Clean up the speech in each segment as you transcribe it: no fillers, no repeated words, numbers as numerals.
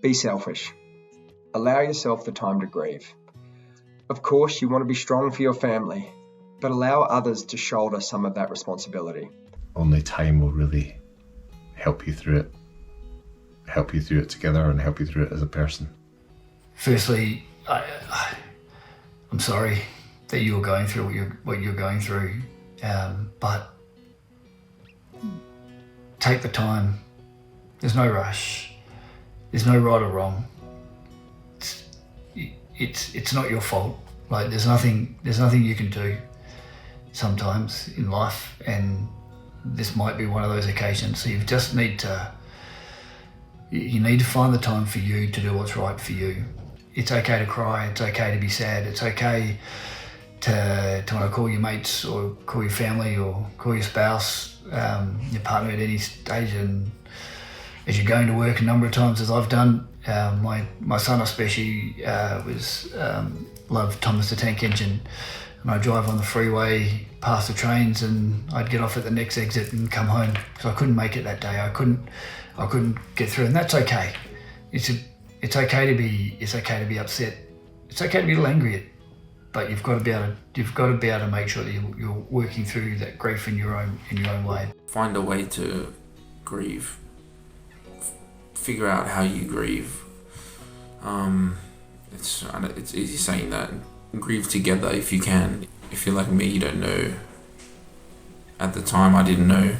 Be selfish. Allow yourself the time to grieve. Of course, you want to be strong for your family, but allow others to shoulder some of that responsibility. Only time will really help you through it together and help you through it as a person. Firstly, I'm sorry that you're going through what you're going through, but take the time. There's no rush. There's no right or wrong. It's not your fault. Like there's nothing you can do sometimes in life, and this might be one of those occasions. So you just need to find the time for you to do what's right for you. It's okay to cry. It's okay to be sad. It's okay to want to call your mates or call your family or call your spouse, your partner at any stage. And as you're going to work a number of times, as I've done, my son especially loved Thomas the Tank Engine, and I'd drive on the freeway past the trains, and I'd get off at the next exit and come home because I couldn't make it that day. I couldn't get through, and that's okay. It's okay to be upset. It's okay to be a little angry, but you've got to be able to make sure that you're working through that grief in your own way. Find a way to grieve. Figure out how you grieve. It's easy saying that. Grieve together if you can. If you're like me, you don't know. At the time, I didn't know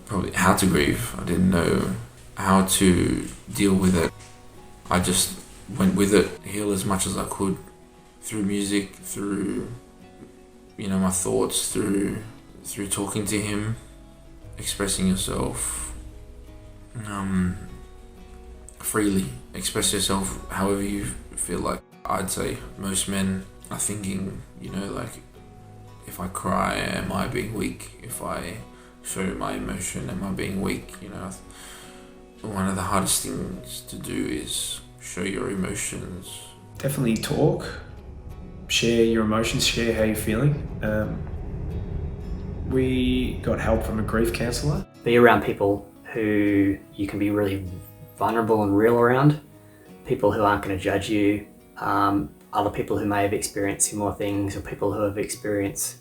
probably how to grieve. I didn't know how to deal with it. I just went with it, heal as much as I could through music, through my thoughts, through talking to him, expressing yourself freely. Express yourself however you feel like. I'd say most men are thinking, like, if I cry, am I being weak? If I show my emotion, am I being weak? One of the hardest things to do is show your emotions. Definitely talk, share your emotions, share how you're feeling. We got help from a grief counsellor. Be around people who you can be really vulnerable and real around, people who aren't going to judge you, other people who may have experienced similar things, or people who have experienced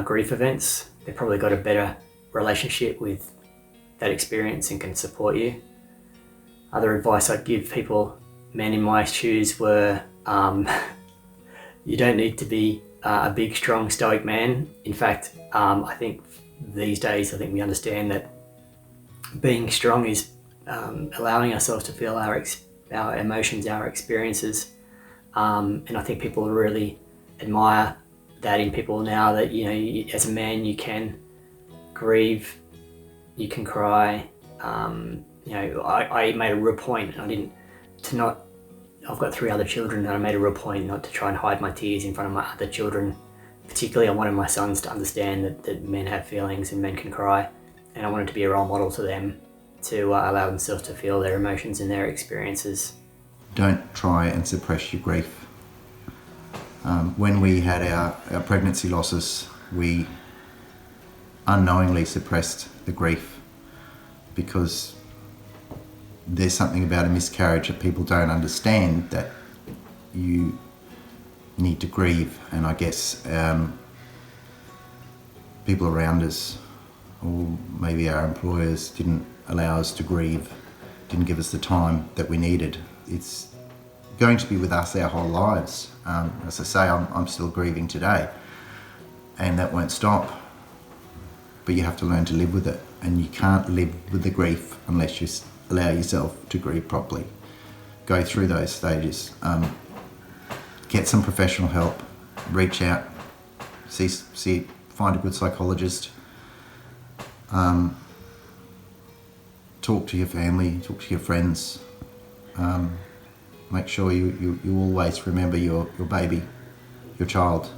grief events. They've probably got a better relationship with that experience and can support you. Other advice I'd give people, men in my shoes, were you don't need to be a big, strong, stoic man. In fact, I think these days, we understand that being strong is allowing ourselves to feel our emotions, our experiences. And I think people really admire that in people now, that, as a man, you can grieve, you can cry. I made a real point, I've got 3 other children, and I made a real point not to try and hide my tears in front of my other children. Particularly, I wanted my sons to understand that men have feelings and men can cry, and I wanted to be a role model to them, to allow themselves to feel their emotions and their experiences. Don't try and suppress your grief. When we had our pregnancy losses, we unknowingly suppressed the grief, because there's something about a miscarriage that people don't understand, that you need to grieve. And I guess people around us, or maybe our employers, didn't allow us to grieve, didn't give us the time that we needed. It's going to be with us our whole lives. As I say, I'm still grieving today, and that won't stop. But you have to learn to live with it, and you can't live with the grief unless you allow yourself to grieve properly. Go through those stages. Get some professional help. Reach out. Find a good psychologist. Talk to your family. Talk to your friends. Make sure you always remember your baby, your child.